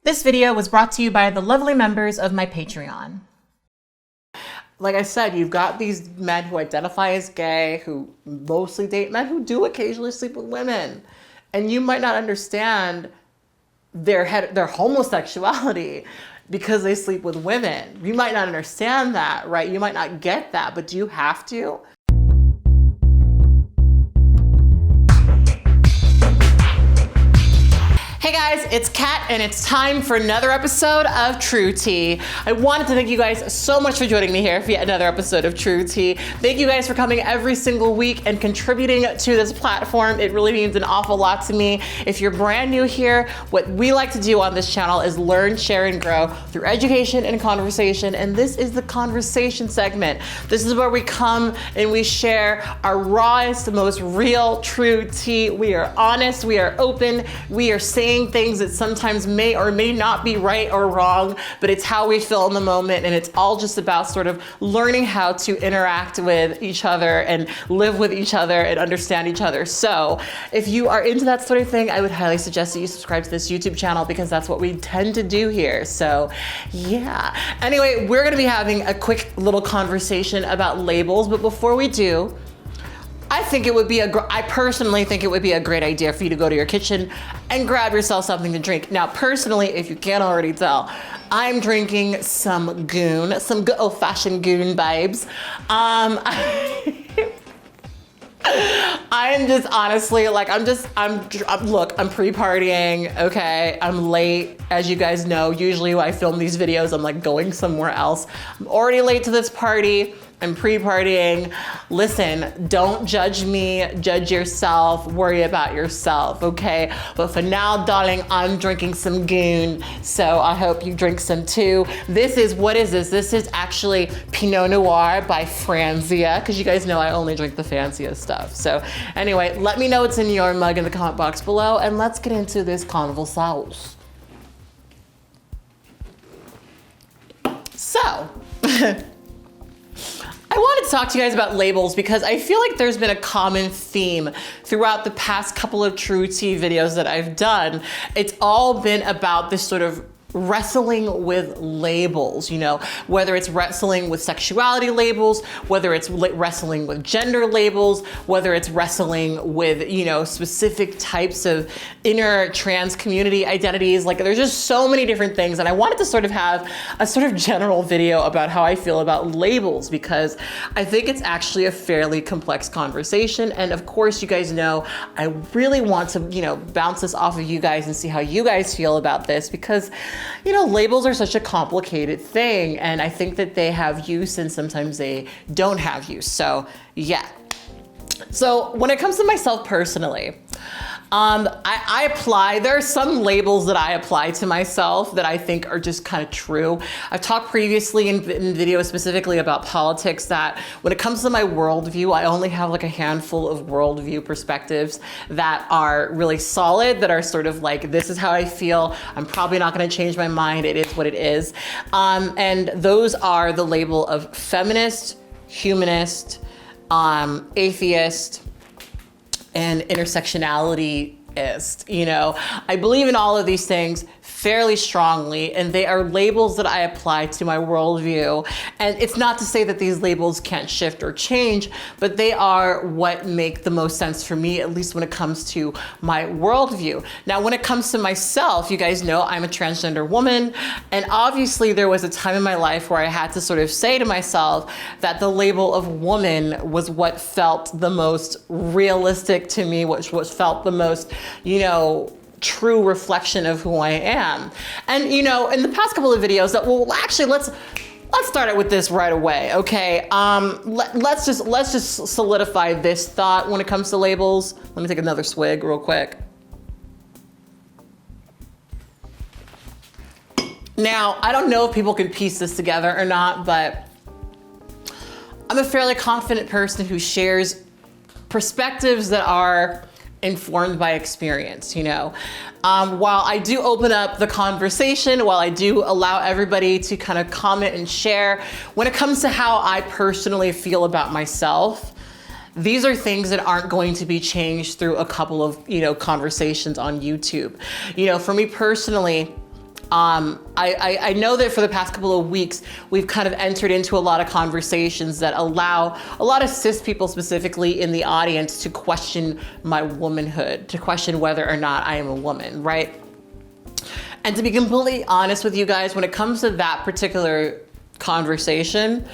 This video was brought to you by the lovely members of my Patreon. Like I said, you've got these men who identify as gay, who mostly date men who do occasionally sleep with women. And you might not understand their homosexuality because they sleep with women. You might not understand that, right? You might not get that, but do you have to? Hey guys, it's Kat and it's time for another episode of True Tea. I wanted to thank you guys so much for joining me here for yet another episode of True Tea. Thank you guys for coming every single week and contributing to this platform. It really means an awful lot to me. If you're brand new here, what we like to do on this channel is learn, share, and grow through education and conversation. And this is the conversation segment. This is where we come and we share our rawest, most real, true tea. We are honest, we are open, we are saying things that sometimes may or may not be right or wrong, but it's how we feel in the moment, and it's all just about sort of learning how to interact with each other and live with each other and understand each other. So if you are into that sort of thing, I would highly suggest that you subscribe to this YouTube channel because that's what we tend to do here. So yeah. Anyway, we're gonna be having a quick little conversation about labels, but before we do, I personally think it would be a great idea for you to go to your kitchen and grab yourself something to drink. Now, personally, if you can't already tell, I'm drinking some goon, some good old-fashioned goon vibes. I'm just honestly, like, I'm pre-partying, okay? I'm late, as you guys know. Usually when I film these videos, I'm like going somewhere else. I'm already late to this party. I'm pre-partying. Listen, don't judge me, judge yourself, worry about yourself, okay? But for now, darling, I'm drinking some goon, so I hope you drink some too. This is, what is this? This is actually Pinot Noir by Franzia, because you guys know I only drink the fanciest stuff. So anyway, let me know what's in your mug in the comment box below, and let's get into this conversation. So, I wanted to talk to you guys about labels because I feel like there's been a common theme throughout the past couple of True Tea videos that I've done. It's all been about this sort of wrestling with labels, you know, whether it's wrestling with sexuality labels, whether it's wrestling with gender labels, whether it's wrestling with, you know, specific types of inner trans community identities. Like, there's just so many different things. And I wanted to sort of have a sort of general video about how I feel about labels, because I think it's actually a fairly complex conversation. And of course, you guys know, I really want to, you know, bounce this off of you guys and see how you guys feel about this, because you know, labels are such a complicated thing, and I think that they have use and sometimes they don't have use. So yeah. So when it comes to myself personally, there are some labels that I apply to myself that I think are just kind of true. I've talked previously in videos specifically about politics that when it comes to my worldview, I only have like a handful of worldview perspectives that are really solid, that are sort of like, this is how I feel. I'm probably not going to change my mind. It is what it is. And those are the label of feminist, humanist, atheist, and intersectionality-ist. You know, I believe in all of these things fairly strongly, and they are labels that I apply to my worldview. And it's not to say that these labels can't shift or change, but they are what make the most sense for me, at least when it comes to my worldview. Now, when it comes to myself, you guys know I'm a transgender woman, and obviously there was a time in my life where I had to sort of say to myself that the label of woman was what felt the most realistic to me, which was felt the most, you know, true reflection of who I am. And you know, in the past couple of videos that, well, actually, let's start it with this right away, okay? Let's just solidify this thought when it comes to labels. Let me take another swig real quick. Now, I don't know if people can piece this together or not, but I'm a fairly confident person who shares perspectives that are informed by experience, you know. While I do open up the conversation, while I do allow everybody to kind of comment and share, when it comes to how I personally feel about myself, these are things that aren't going to be changed through a couple of, you know, conversations on YouTube. You know, for me personally, I know that for the past couple of weeks, we've kind of entered into a lot of conversations that allow a lot of cis people specifically in the audience to question my womanhood, to question whether or not I am a woman, right? And to be completely honest with you guys, when it comes to that particular conversation,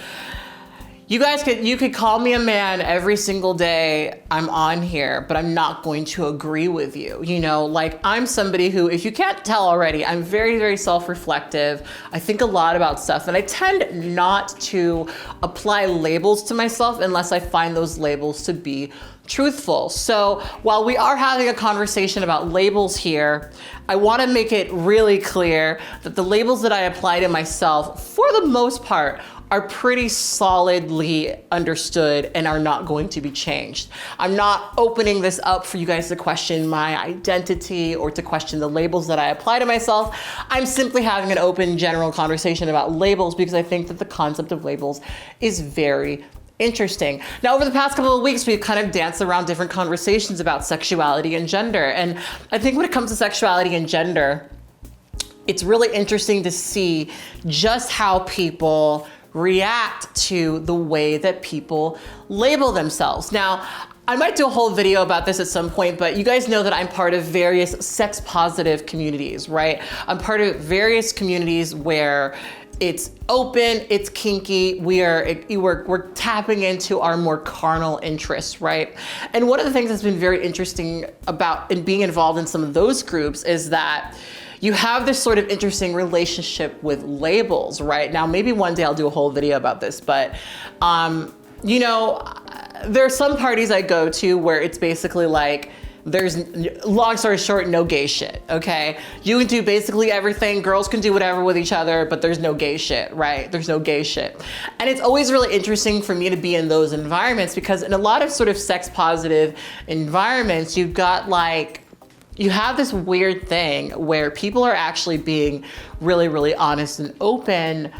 you could call me a man every single day I'm on here, but I'm not going to agree with you. You know, like I'm somebody who, if you can't tell already, I'm very, very self-reflective. I think a lot about stuff, and I tend not to apply labels to myself unless I find those labels to be truthful. So while we are having a conversation about labels here, I want to make it really clear that the labels that I apply to myself, for the most part, are pretty solidly understood and are not going to be changed. I'm not opening this up for you guys to question my identity or to question the labels that I apply to myself. I'm simply having an open general conversation about labels because I think that the concept of labels is very interesting. Now, over the past couple of weeks, we've kind of danced around different conversations about sexuality and gender. And I think when it comes to sexuality and gender, it's really interesting to see just how people react to the way that people label themselves. Now, I might do a whole video about this at some point, but you guys know that I'm part of various sex positive communities, right? I'm part of various communities where it's open, it's kinky, we're tapping into our more carnal interests, right? And one of the things that's been very interesting about being involved in some of those groups is that you have this sort of interesting relationship with labels, right? Now, maybe one day I'll do a whole video about this, but you know, there are some parties I go to where it's basically like, there's, long story short, no gay shit, okay? You can do basically everything, girls can do whatever with each other, but there's no gay shit, right? There's no gay shit. And it's always really interesting for me to be in those environments because in a lot of sort of sex positive environments, you've got like, you have this weird thing where people are actually being really, really honest and open,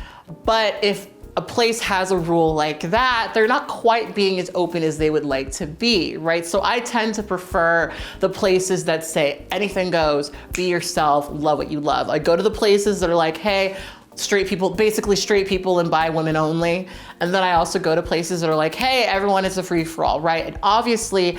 but if a place has a rule like that, they're not quite being as open as they would like to be, right? So I tend to prefer the places that say anything goes, be yourself, love what you love. I go to the places that are like, hey, straight people, basically straight people and bi women only. And then I also go to places that are like, hey, everyone is a free for all, right? And obviously,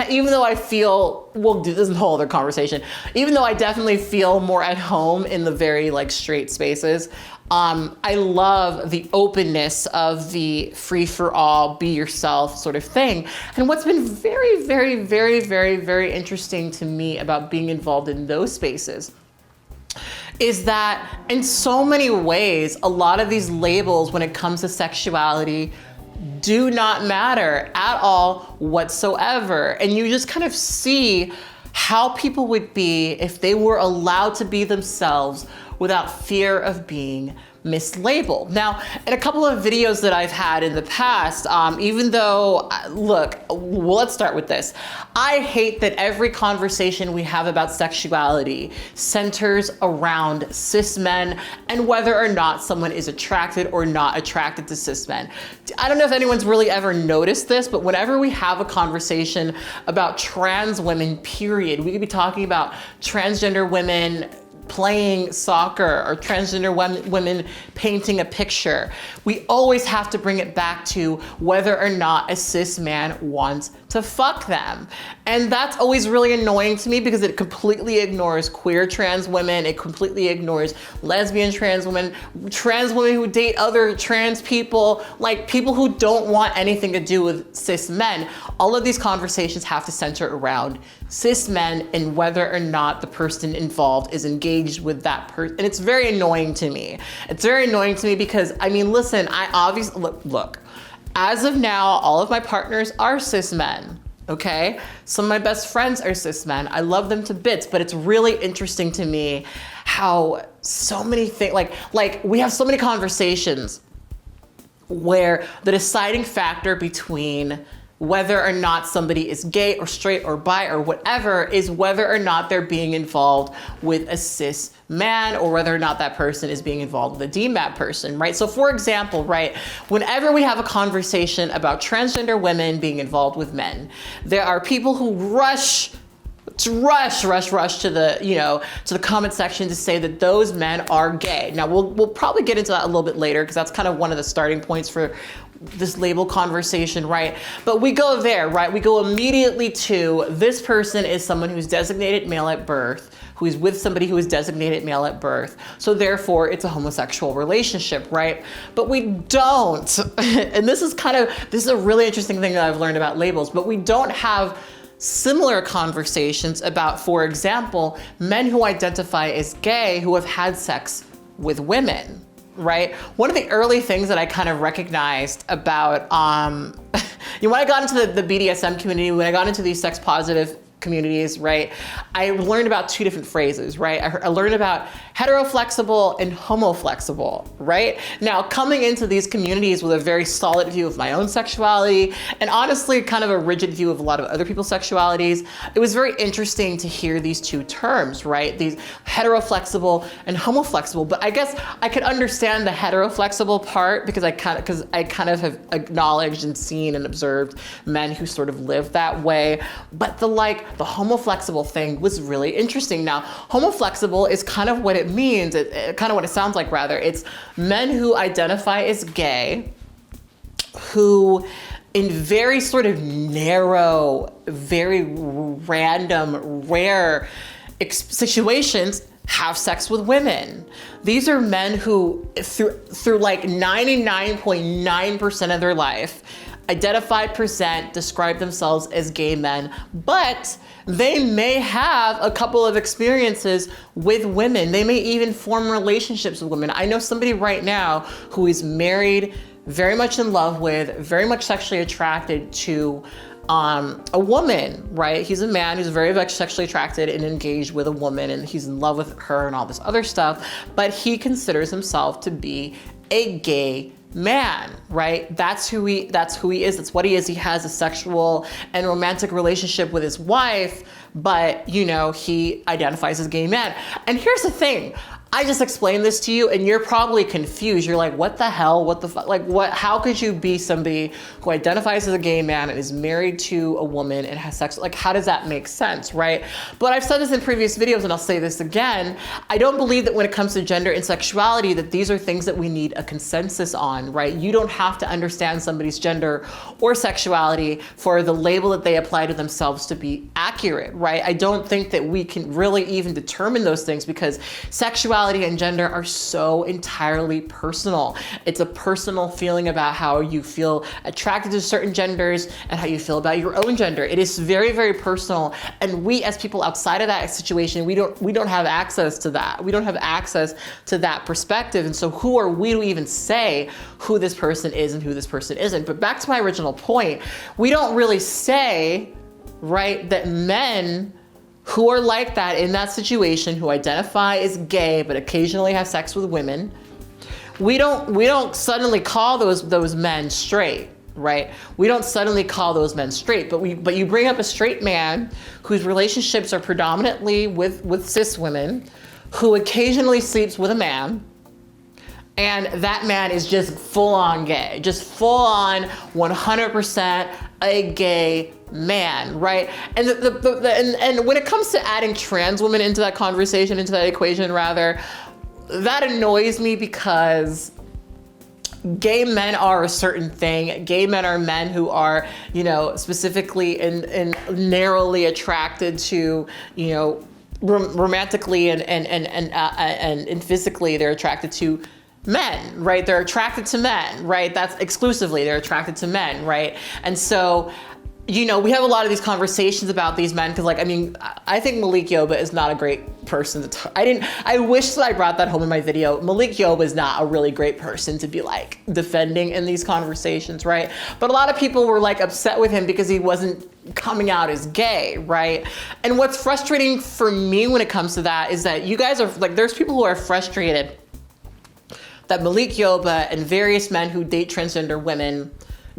even though I feel, we'll do this whole other conversation, even though I definitely feel more at home in the very like straight spaces, I love the openness of the free for all, be yourself sort of thing. And what's been very, very, very, very, very interesting to me about being involved in those spaces is that in so many ways, a lot of these labels when it comes to sexuality do not matter at all whatsoever. And you just kind of see how people would be if they were allowed to be themselves without fear of being mislabeled. Now, in a couple of videos that I've had in the past, even though, look, let's start with this. I hate that every conversation we have about sexuality centers around cis men and whether or not someone is attracted or not attracted to cis men. I don't know if anyone's really ever noticed this, but whenever we have a conversation about trans women, period, we could be talking about transgender women playing soccer or transgender women painting a picture. We always have to bring it back to whether or not a cis man wants to fuck them. And that's always really annoying to me because it completely ignores queer trans women. It completely ignores lesbian trans women who date other trans people, like people who don't want anything to do with cis men. All of these conversations have to center around cis men and whether or not the person involved is engaged with that person. And it's very annoying to me. It's very annoying to me because, I mean, listen, I obviously, look, as of now, all of my partners are cis men, okay? Some of my best friends are cis men. I love them to bits, but it's really interesting to me how so many things, like we have so many conversations where the deciding factor between whether or not somebody is gay or straight or bi or whatever is whether or not they're being involved with a cis man or whether or not that person is being involved with a DMAT person, right? So for example, right, whenever we have a conversation about transgender women being involved with men, there are people who rush rush to the, to the comment section to say that those men are gay. Now we'll probably get into that a little bit later, because that's kind of one of the starting points for this label conversation, right? But we go there, right? We go immediately to, this person is someone who's designated male at birth, who is with somebody who is designated male at birth. So therefore it's a homosexual relationship, right? But we don't, and this is a really interesting thing that I've learned about labels, but we don't have similar conversations about, for example, men who identify as gay who have had sex with women, right? One of the early things that I kind of recognized about, when I got into the BDSM community, when I got into these sex positive communities, right, I learned about two different phrases, right? I learned about heteroflexible and homoflexible, right? Now, coming into these communities with a very solid view of my own sexuality, and honestly, kind of a rigid view of a lot of other people's sexualities, it was very interesting to hear these two terms, right? These heteroflexible and homoflexible. But I guess I could understand the heteroflexible part because I kind of have acknowledged and seen and observed men who sort of live that way. But the homoflexible thing was really interesting. Now, homoflexible is kind of what it means, kind of what it sounds like rather. It's men who identify as gay, who in very sort of narrow, very random, rare situations have sex with women. These are men who through like 99.9% of their life describe themselves as gay men, but they may have a couple of experiences with women. They may even form relationships with women. I know somebody right now who is married, very much in love with, very much sexually attracted to a woman, right? He's a man who's very much sexually attracted and engaged with a woman, and he's in love with her and all this other stuff, but he considers himself to be a gay man, right? That's who he is. That's what he is. He has a sexual and romantic relationship with his wife, but he identifies as a gay man. And here's the thing. I just explained this to you and you're probably confused. You're like, what the hell? What the fuck? Like, what? How could you be somebody who identifies as a gay man and is married to a woman and has sex? Like, how does that make sense, right? But I've said this in previous videos and I'll say this again. I don't believe that when it comes to gender and sexuality that these are things that we need a consensus on, right? You don't have to understand somebody's gender or sexuality for the label that they apply to themselves to be accurate, right? I don't think that we can really even determine those things because sexuality and gender are so entirely personal. It's a personal feeling about how you feel attracted to certain genders and how you feel about your own gender. It is very, very personal. And we as people outside of that situation, we don't have access to that. We don't have access to that perspective. And so who are we to even say who this person is and who this person isn't? But back to my original point, we don't really say, right, that men who are like that in that situation, who identify as gay but occasionally have sex with women, we don't suddenly call those men straight, right? We don't suddenly call those men straight, but you bring up a straight man whose relationships are predominantly with cis women, who occasionally sleeps with a man, and that man is just full on gay, just full on 100% a gay man, right? And and when it comes to adding trans women into that conversation, into that equation rather, that annoys me because gay men are a certain thing. Gay men are men who are, specifically and narrowly attracted to, romantically and physically, they're attracted to men, right? They're attracted to men, right? That's exclusively, they're attracted to men, right? And so, we have a lot of these conversations about these men because, I think Malik Yoba is not a great person to talk. I wish that I brought that home in my video. Malik Yoba is not a really great person to be defending in these conversations, right? But a lot of people were upset with him because he wasn't coming out as gay, right? And what's frustrating for me when it comes to that is that you guys are there's people who are frustrated that Malik Yoba and various men who date transgender women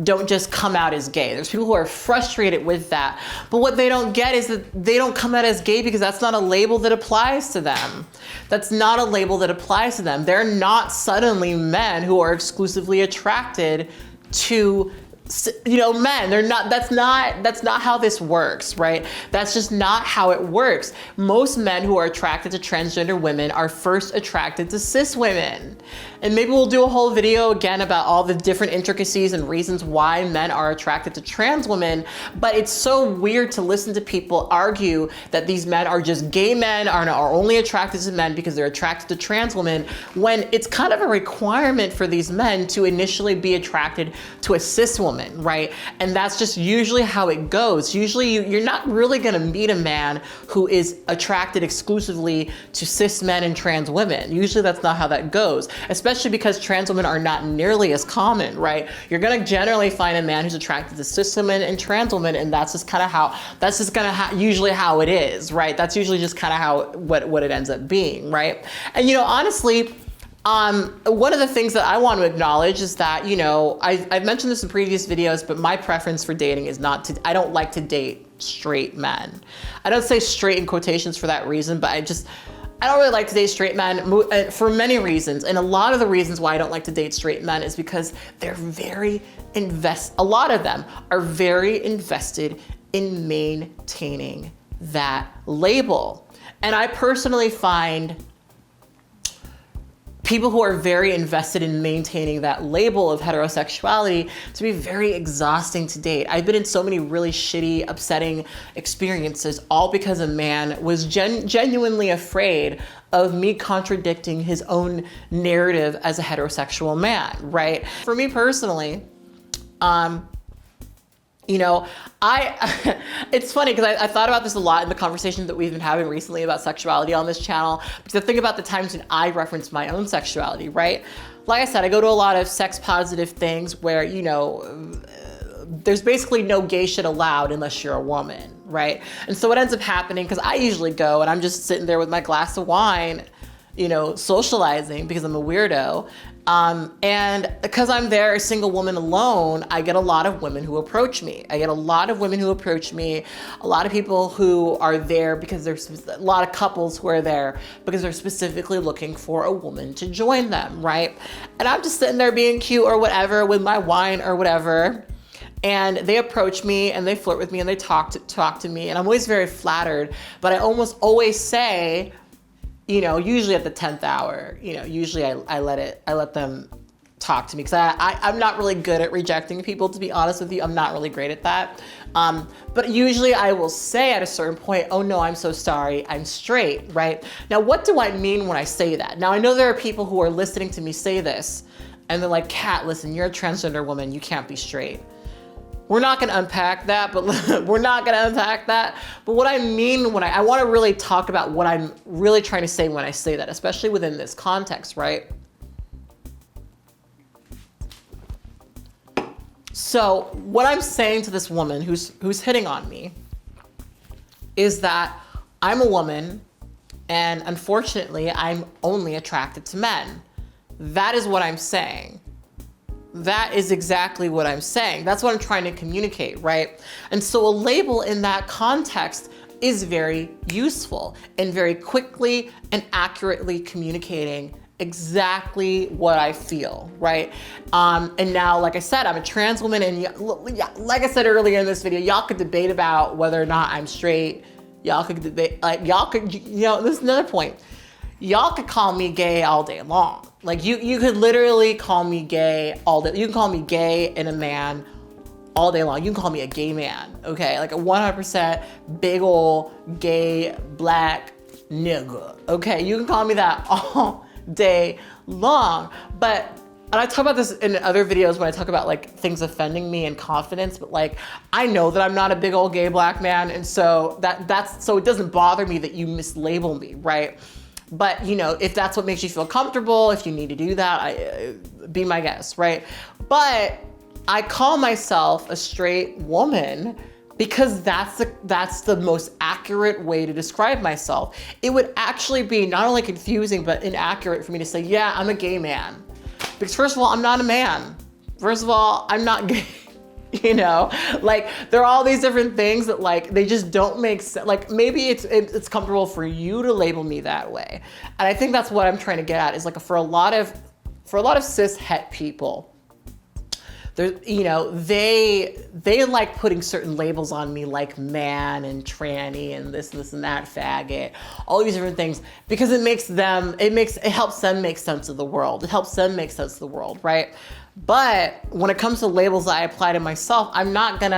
don't just come out as gay. There's people who are frustrated with that. But what they don't get is that they don't come out as gay because that's not a label that applies to them. That's not a label that applies to them. They're not suddenly men who are exclusively attracted to men, that's not how this works, right? That's just not how it works. Most men who are attracted to transgender women are first attracted to cis women. And maybe we'll do a whole video again about all the different intricacies and reasons why men are attracted to trans women. But it's so weird to listen to people argue that these men are just gay men, are only attracted to men because they're attracted to trans women, when it's kind of a requirement for these men to initially be attracted to a cis woman, right? And that's just usually how it goes. Usually you're not really gonna meet a man who is attracted exclusively to cis men and trans women. Usually that's not how that goes, especially because trans women are not nearly as common, right? You're gonna generally find a man who's attracted to cis women and trans women, and that's just kind of usually how it is, right? That's usually just kind of what it ends up being, right? And honestly, one of the things that I want to acknowledge is that, I've mentioned this in previous videos, but my preference for dating is I don't like to date straight men. I don't say straight in quotations for that reason, but I don't really like to date straight men for many reasons. And a lot of the reasons why I don't like to date straight men is because a lot of them are very invested in maintaining that label. And I personally find people who are very invested in maintaining that label of heterosexuality to be very exhausting to date. I've been in so many really shitty, upsetting experiences, all because a man was genuinely afraid of me contradicting his own narrative as a heterosexual man, right? For me personally, it's funny because I thought about this a lot in the conversations that we've been having recently about sexuality on this channel, because I think about the times when I reference my own sexuality, right? Like I said, I go to a lot of sex positive things where, there's basically no gay shit allowed unless you're a woman, right? And so what ends up happening, because I usually go and I'm just sitting there with my glass of wine, socializing because I'm a weirdo. And because I'm there, a single woman alone, I get a lot of women who approach me. A lot of people who are there because there's a lot of couples who are there because they're specifically looking for a woman to join them, right? And I'm just sitting there being cute or whatever with my wine or whatever. And they approach me and they flirt with me and they talk to me. And I'm always very flattered, but I almost always say, usually at the 10th hour, usually I let them talk to me, because I'm not really good at rejecting people, to be honest with you. I'm not really great at that. But usually I will say at a certain point, oh no, I'm so sorry, I'm straight, right? Now, what do I mean when I say that? Now, I know there are people who are listening to me say this and they're like, Kat, listen, you're a transgender woman, you can't be straight. We're not going to unpack that, but what I mean when I want to really talk about what I'm really trying to say when I say that, especially within this context, right? So what I'm saying to this woman who's hitting on me is that I'm a woman and unfortunately I'm only attracted to men. That is what I'm saying. That is exactly what I'm saying. That's what I'm trying to communicate, right? And so a label in that context is very useful and very quickly and accurately communicating exactly what I feel, right? And now, like I said, I'm a trans woman, and like I said earlier in this video, y'all could debate about whether or not I'm straight. Y'all could debate, this is another point. Y'all could call me gay all day long. Like you could literally call me gay all day. You can call me gay and a man all day long. You can call me a gay man, okay? Like a 100% big ol' gay black nigga, okay? You can call me that all day long. And I talk about this in other videos when I talk about like things offending me and confidence, but like I know that I'm not a big old gay black man, and so so it doesn't bother me that you mislabel me, right? But if that's what makes you feel comfortable, if you need to do that, be my guest, right? But I call myself a straight woman because that's the most accurate way to describe myself. It would actually be not only confusing, but inaccurate for me to say, yeah, I'm a gay man. Because first of all, I'm not a man. First of all, I'm not gay. Like there are all these different things that like they just don't make sense. Like maybe it's comfortable for you to label me that way, and I think that's what I'm trying to get at is like for a lot of cis het people, they like putting certain labels on me, like man and tranny and this and that, faggot, all these different things, because it helps them make sense of the world. It helps them make sense of the world, right? But when it comes to labels that I apply to myself, I'm not going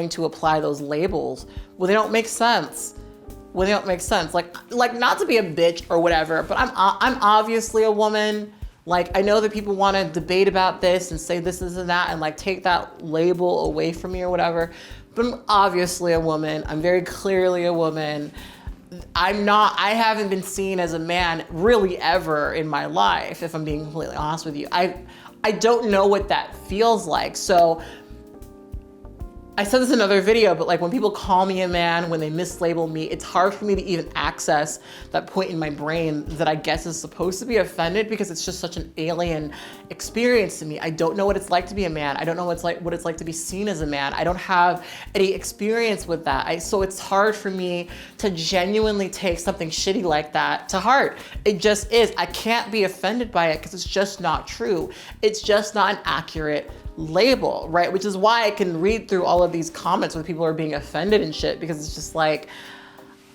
to apply those labels when they don't make sense. Like not to be a bitch or whatever, but I'm obviously a woman. Like, I know that people want to debate about this and say this and that and like take that label away from me or whatever, but I'm obviously a woman. I'm very clearly a woman. I haven't been seen as a man really ever in my life, if I'm being completely honest with you. I don't know what that feels like. So I said this in another video, but like when people call me a man, when they mislabel me, it's hard for me to even access that point in my brain that I guess is supposed to be offended, because it's just such an alien experience to me. I don't know what it's like to be a man. I don't know what it's like to be seen as a man. I don't have any experience with that. So it's hard for me to genuinely take something shitty like that to heart. It just is. I can't be offended by it because it's just not true. It's just not an accurate label, right? Which is why I can read through all of these comments when people are being offended and shit, because it's just like,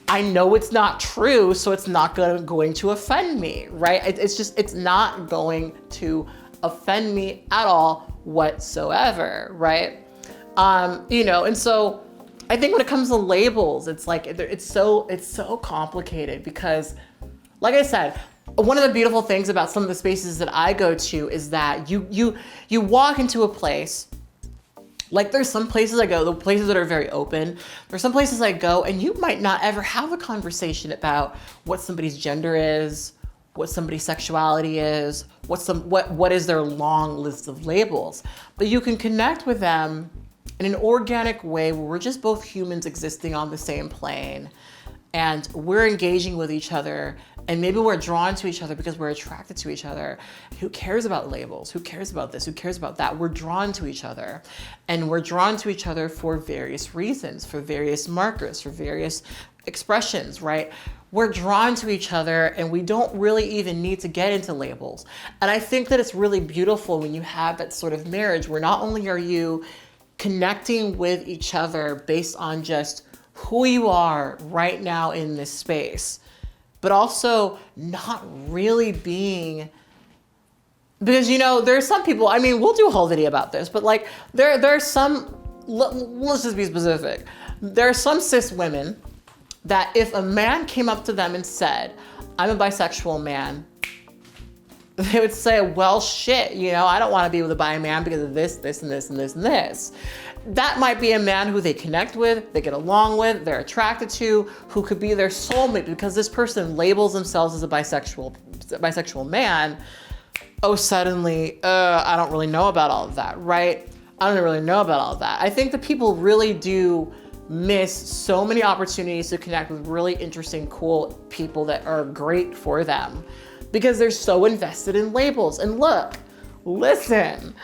I know it's not true, so it's not going to offend me, right? It's not going to offend me at all whatsoever, right? And so I think when it comes to labels, it's like, it's so complicated, because like I said, one of the beautiful things about some of the spaces that I go to is that you walk into a place. Like, there's some places I go, the places that are very open. There's some places I go and you might not ever have a conversation about what somebody's gender is, what somebody's sexuality is, what is their long list of labels. But you can connect with them in an organic way where we're just both humans existing on the same plane. And we're engaging with each other, and maybe we're drawn to each other because we're attracted to each other. Who cares about labels? Who cares about this? Who cares about that? We're drawn to each other, and we're drawn to each other for various reasons, for various markers, for various expressions, right? We're drawn to each other, and we don't really even need to get into labels. And I think that it's really beautiful when you have that sort of marriage where not only are you connecting with each other based on just who you are right now in this space, but also not really being, because there's some people, I mean, we'll do a whole video about this, but like there's some, let's just be specific. There are some cis women that if a man came up to them and said, I'm a bisexual man, they would say, well, shit, I don't want to be with a bi man because of this, this, and this, and this, and this. That might be a man who they connect with, they get along with, they're attracted to, who could be their soulmate because this person labels themselves as a bisexual man. Oh, suddenly, I don't really know about all of that, right? I don't really know about all of that. I think that people really do miss so many opportunities to connect with really interesting, cool people that are great for them because they're so invested in labels. And look, listen,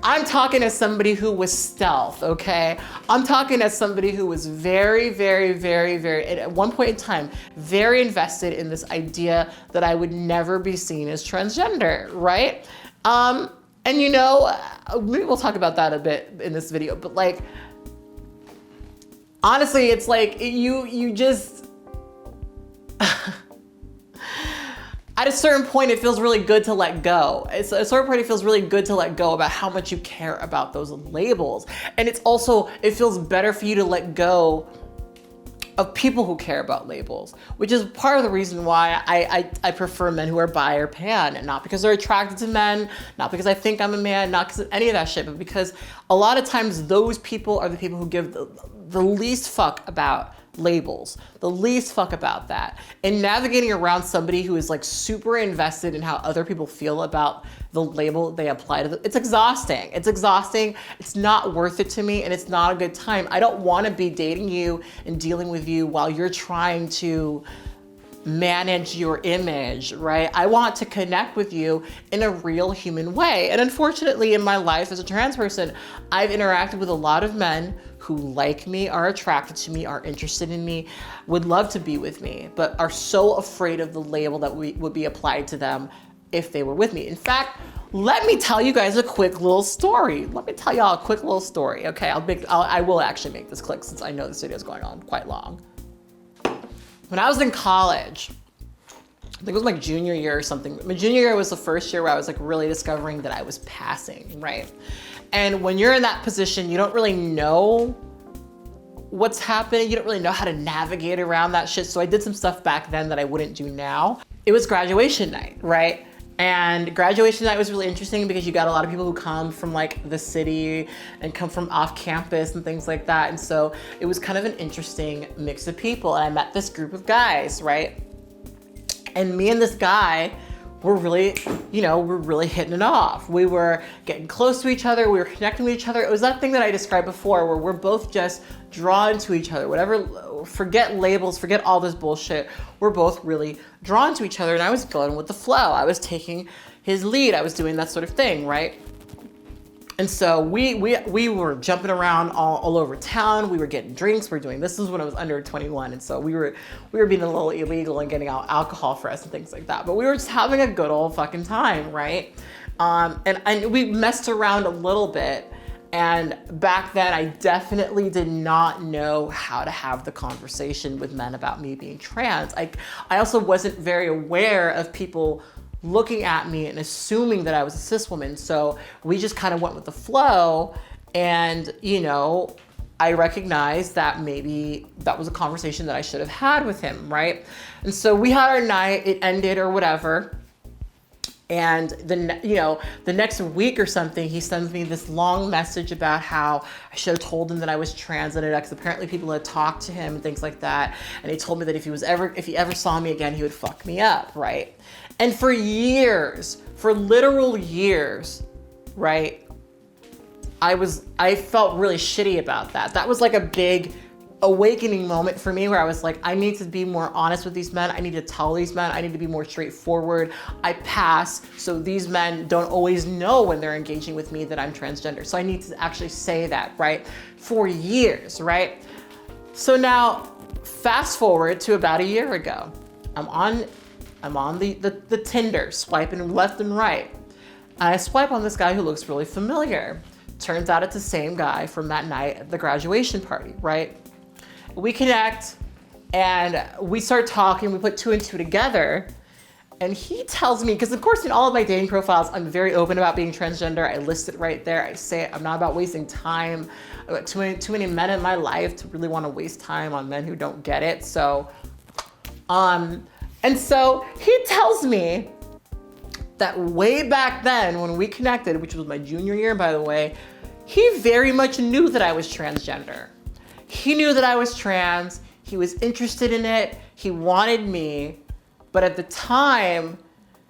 I'm talking as somebody who was stealth, okay? I'm talking as somebody who was very, very, very, very, at one point in time, very invested in this idea that I would never be seen as transgender, right? And maybe we'll talk about that a bit in this video, but like, honestly, it's like you just, at a certain point, it feels really good to let go. At a certain point, it feels really good to let go about how much you care about those labels. And it feels better for you to let go of people who care about labels, which is part of the reason why I prefer men who are bi or pan, and not because they're attracted to men, not because I think I'm a man, not because of any of that shit, but because a lot of times those people are the people who give the least fuck about labels, the least fuck about that. And navigating around somebody who is like super invested in how other people feel about the label they apply to them, it's exhausting. It's exhausting. It's not worth it to me, and it's not a good time. I don't want to be dating you and dealing with you while you're trying to manage your image, right? I want to connect with you in a real human way. And unfortunately, in my life as a trans person, I've interacted with a lot of men who like me, are attracted to me, are interested in me, would love to be with me, but are so afraid of the label that would be applied to them if they were with me. In fact, let me tell you guys a quick little story. Let me tell y'all a quick little story. Okay, I will actually make this quick since I know this video is going on quite long. When I was in college, I think it was my junior year or something. My junior year was the first year where I was like really discovering that I was passing, right? And when you're in that position, you don't really know what's happening. You don't really know how to navigate around that shit. So I did some stuff back then that I wouldn't do now. It was graduation night, right? And graduation night was really interesting because you got a lot of people who come from like the city and come from off campus and things like that. And so it was kind of an interesting mix of people. And I met this group of guys, right? And me and this guy were really, we're really hitting it off. We were getting close to each other. We were connecting with each other. It was that thing that I described before where we're both just drawn to each other. Whatever, forget labels, forget all this bullshit. We're both really drawn to each other. And I was going with the flow. I was taking his lead. I was doing that sort of thing, right? And so we were jumping around all over town. We were getting drinks. We were doing, this is when I was under 21. And so we were being a little illegal and getting out alcohol for us and things like that. But we were just having a good old fucking time, right? And we messed around a little bit. And back then I definitely did not know how to have the conversation with men about me being trans. I also wasn't very aware of people looking at me and assuming that I was a cis woman. So we just kind of went with the flow. And, I recognized that maybe that was a conversation that I should have had with him, right? And so we had our night, it ended or whatever. And the next week or something, he sends me this long message about how I should have told him that I was trans, and because apparently people had talked to him and things like that. And he told me that if he ever saw me again, he would fuck me up, right? And for years, for literal years, right, I felt really shitty about that. That was like a big awakening moment for me where I was like, I need to be more honest with these men. I need to tell these men. I need to be more straightforward. I pass, so these men don't always know when they're engaging with me that I'm transgender. So I need to actually say that, right? For years, right? So now, fast forward to about a year ago. I'm on the Tinder, swiping left and right. And I swipe on this guy who looks really familiar. Turns out it's the same guy from that night at the graduation party, right? We connect and we start talking, we put two and two together. And he tells me, because of course in all of my dating profiles, I'm very open about being transgender. I list it right there. I say it. I'm not about wasting time. I've got too many men in my life to really want to waste time on men who don't get it. So, and so he tells me that way back then when we connected, which was my junior year, by the way, he very much knew that I was transgender. He knew that I was trans. He was interested in it. He wanted me. But at the time,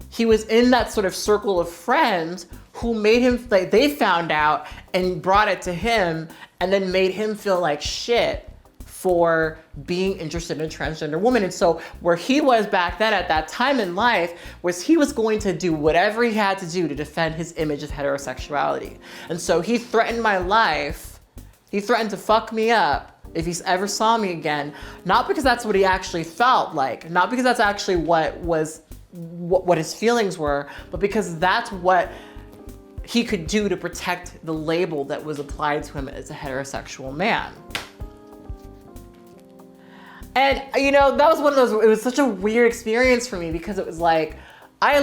he was in that sort of circle of friends who made him, like, they found out and brought it to him and then made him feel like shit for being interested in a transgender woman. And so where he was back then at that time in life was he was going to do whatever he had to do to defend his image of heterosexuality. And so he threatened my life. He threatened to fuck me up if he ever saw me again, not because that's what he actually felt like, not because that's actually what his feelings were, but because that's what he could do to protect the label that was applied to him as a heterosexual man. And that was one of those, it was such a weird experience for me because it was like, I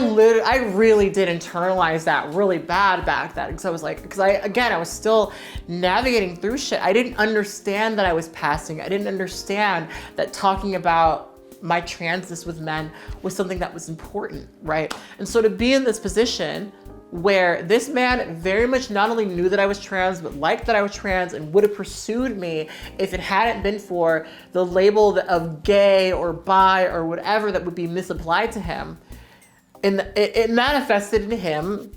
really did internalize that really bad back then. Because I was still navigating through shit. I didn't understand that I was passing. I didn't understand that talking about my transness with men was something that was important, right? And so to be in this position where this man very much not only knew that I was trans, but liked that I was trans and would have pursued me if it hadn't been for the label of gay or bi or whatever that would be misapplied to him. And it manifested in him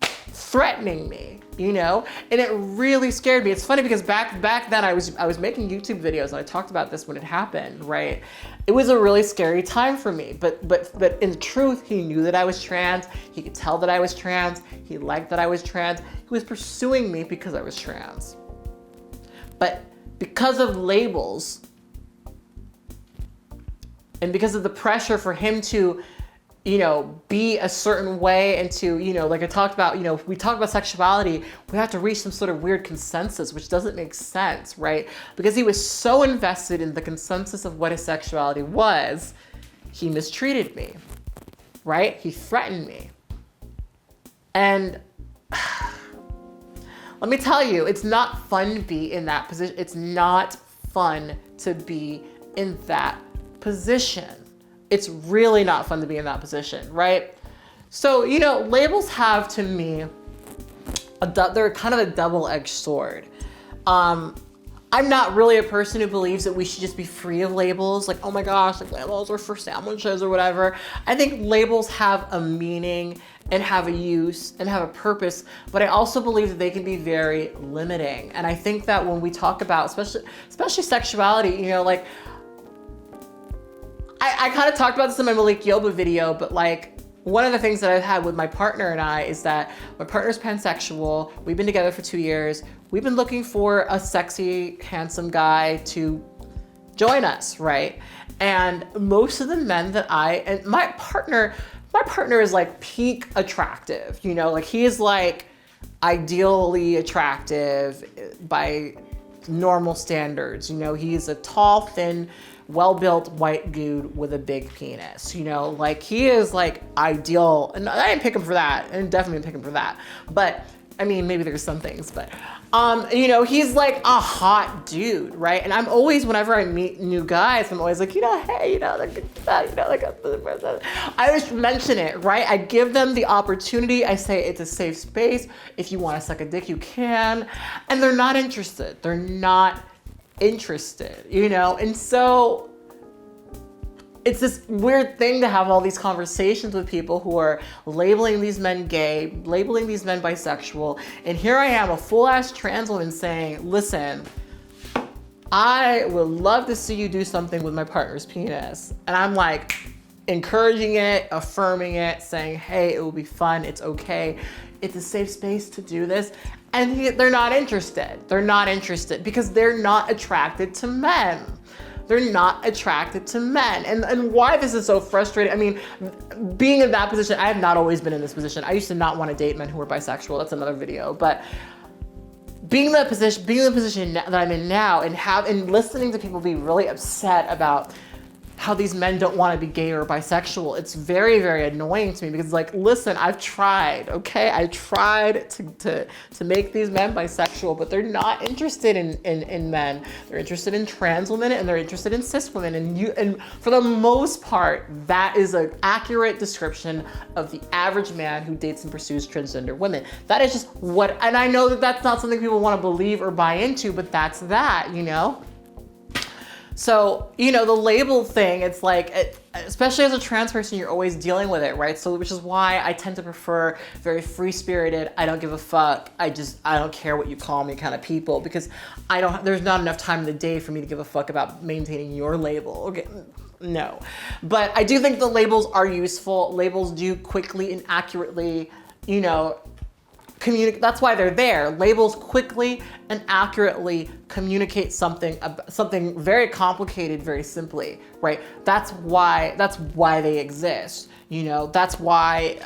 threatening me, and it really scared me. It's funny because back then I was making YouTube videos and I talked about this when it happened, right? It was a really scary time for me, but in truth, he knew that I was trans. He could tell that I was trans. He liked that I was trans. He was pursuing me because I was trans. But because of labels and because of the pressure for him to you know, be a certain way and to, you know, like I talked about, you know, we talk about sexuality, we have to reach some sort of weird consensus, which doesn't make sense, right? Because he was so invested in the consensus of what his sexuality was, he mistreated me, right? He threatened me. And let me tell you, it's not fun to be in that position. It's not fun to be in that position. It's really not fun to be in that position, right? So, you know, labels have, to me, they're kind of a double-edged sword. I'm not really a person who believes that we should just be free of labels. Like, oh my gosh, like labels are for sandwiches or whatever. I think labels have a meaning and have a use and have a purpose, but I also believe that they can be very limiting. And I think that when we talk about, especially sexuality, you know, like, I kind of talked about this in my Blaque Yoba video, but like one of the things that I've had with my partner and I is that my partner's pansexual. We've been together for 2 years. We've been looking for a sexy, handsome guy to join us, right? And most of the men that and my partner is like peak attractive, you know, like he is like ideally attractive by normal standards. You know, he's a tall, thin, well-built white dude with a big penis, you know, like he is like ideal. And I didn't pick him for that, and definitely didn't pick him for that. But I mean, maybe there's some things, but you know, he's like a hot dude, right? And I'm always, whenever I meet new guys, I'm always like, you know, hey, you know, like, you know, like, I just mention it, right? I give them the opportunity. I say it's a safe space. If you want to suck a dick, you can. And they're not interested. They're not interested, you know? And so it's this weird thing to have all these conversations with people who are labeling these men gay, labeling these men bisexual. And here I am, a full-ass trans woman saying, listen, I would love to see you do something with my partner's penis. And I'm like encouraging it, affirming it, saying, hey, it will be fun. It's okay. It's a safe space to do this. And they're not interested. They're not interested because they're not attracted to men. They're not attracted to men. And why this is so frustrating, I mean, being in that position, I have not always been in this position. I used to not want to date men who were bisexual. That's another video. But being in the position that I'm in now and listening to people be really upset about how these men don't want to be gay or bisexual, it's very, very annoying to me because, like, listen, I've tried, okay? I tried to make these men bisexual, but they're not interested in men. They're interested in trans women and they're interested in cis women. And for the most part, that is an accurate description of the average man who dates and pursues transgender women. That is just what, and I know that that's not something people want to believe or buy into, but that's that, you know? So, you know, the label thing, it's like, especially as a trans person, you're always dealing with it, right? So, which is why I tend to prefer very free-spirited, I don't give a fuck, I don't care what you call me kind of people, because there's not enough time in the day for me to give a fuck about maintaining your label, okay? No. But I do think the labels are useful. Labels do quickly and accurately, you know, that's why they're there. Labels quickly and accurately communicate something very complicated, very simply, right? That's why they exist. You know, that's why,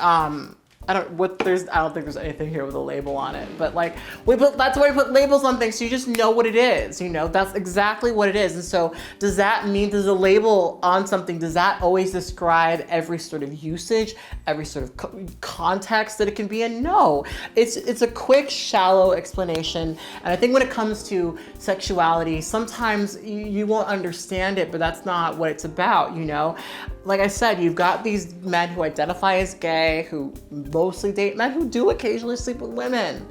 I don't think there's anything here with a label on it, but like that's why we put labels on things so you just know what it is, you know, that's exactly what it is. And so does a label on something, does that always describe every sort of usage, every sort of context that it can be in? No, it's a quick, shallow explanation. And I think when it comes to sexuality, sometimes you won't understand it, but that's not what it's about, you know? Like I said, you've got these men who identify as gay, who mostly date men, who do occasionally sleep with women.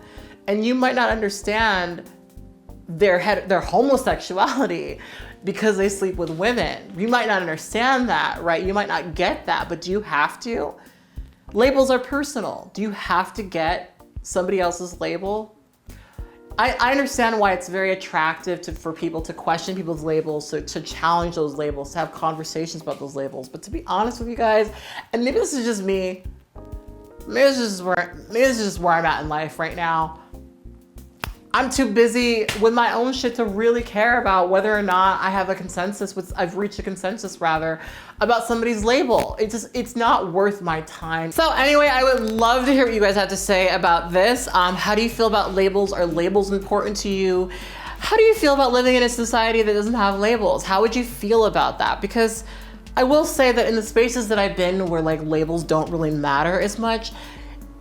And you might not understand their homosexuality because they sleep with women. You might not understand that, right? You might not get that, but do you have to? Labels are personal. Do you have to get somebody else's label? I understand why it's very attractive for people to question people's labels, to challenge those labels, to have conversations about those labels. But to be honest with you guys, and maybe this is just me, maybe this is just where I'm at in life right now. I'm too busy with my own shit to really care about whether or not I have a consensus I've reached a consensus rather about somebody's label. It's not worth my time. So anyway, I would love to hear what you guys have to say about this. How do you feel about labels? Are labels important to you? How do you feel about living in a society that doesn't have labels? How would you feel about that? Because I will say that in the spaces that I've been where like labels don't really matter as much,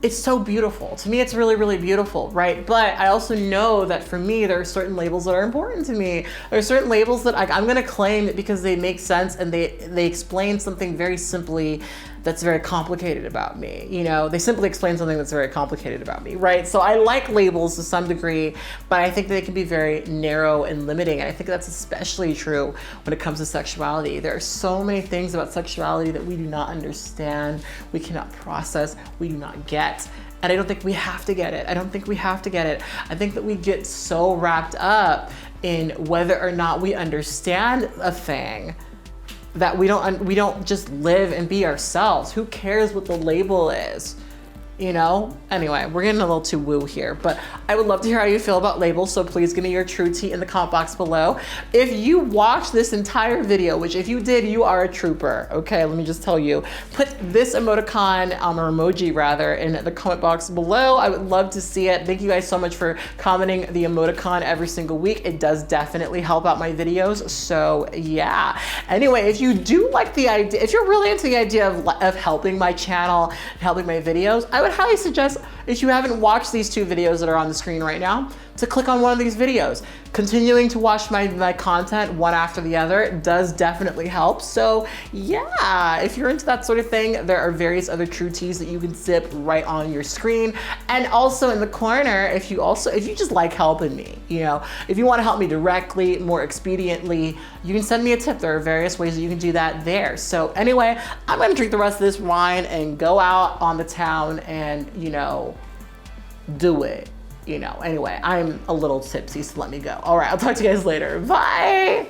it's so beautiful. To me, it's really, really beautiful, right? But I also know that for me, there are certain labels that are important to me. There are certain labels that I'm gonna claim because they make sense and they explain something very simply that's very complicated about me. You know, they simply explain something that's very complicated about me, right? So I like labels to some degree, but I think they can be very narrow and limiting. And I think that's especially true when it comes to sexuality. There are so many things about sexuality that we do not understand, we cannot process, we do not get. And I don't think we have to get it. I don't think we have to get it. I think that we get so wrapped up in whether or not we understand a thing that we don't just live and be ourselves. Who cares what the label is? You know? Anyway, we're getting a little too woo here, but I would love to hear how you feel about labels, so please give me your true tea in the comment box below. If you watched this entire video, which if you did, you are a trooper, okay? Let me just tell you. Put this emoticon, or emoji rather, in the comment box below. I would love to see it. Thank you guys so much for commenting the emoticon every single week. It does definitely help out my videos, so yeah. Anyway, if you do like the idea, if you're really into the idea of helping my channel, helping my videos, I would highly suggest, if you haven't watched these two videos that are on the screen right now, to click on one of these videos. Continuing to watch my content one after the other does definitely help. So yeah, if you're into that sort of thing, there are various other true teas that you can zip right on your screen. And also in the corner, if you just like helping me, you know, if you want to help me directly, more expediently, you can send me a tip. There are various ways that you can do that there. So anyway, I'm gonna drink the rest of this wine and go out on the town and, you know, do it. You know, anyway, I'm a little tipsy, so let me go. All right, I'll talk to you guys later. Bye.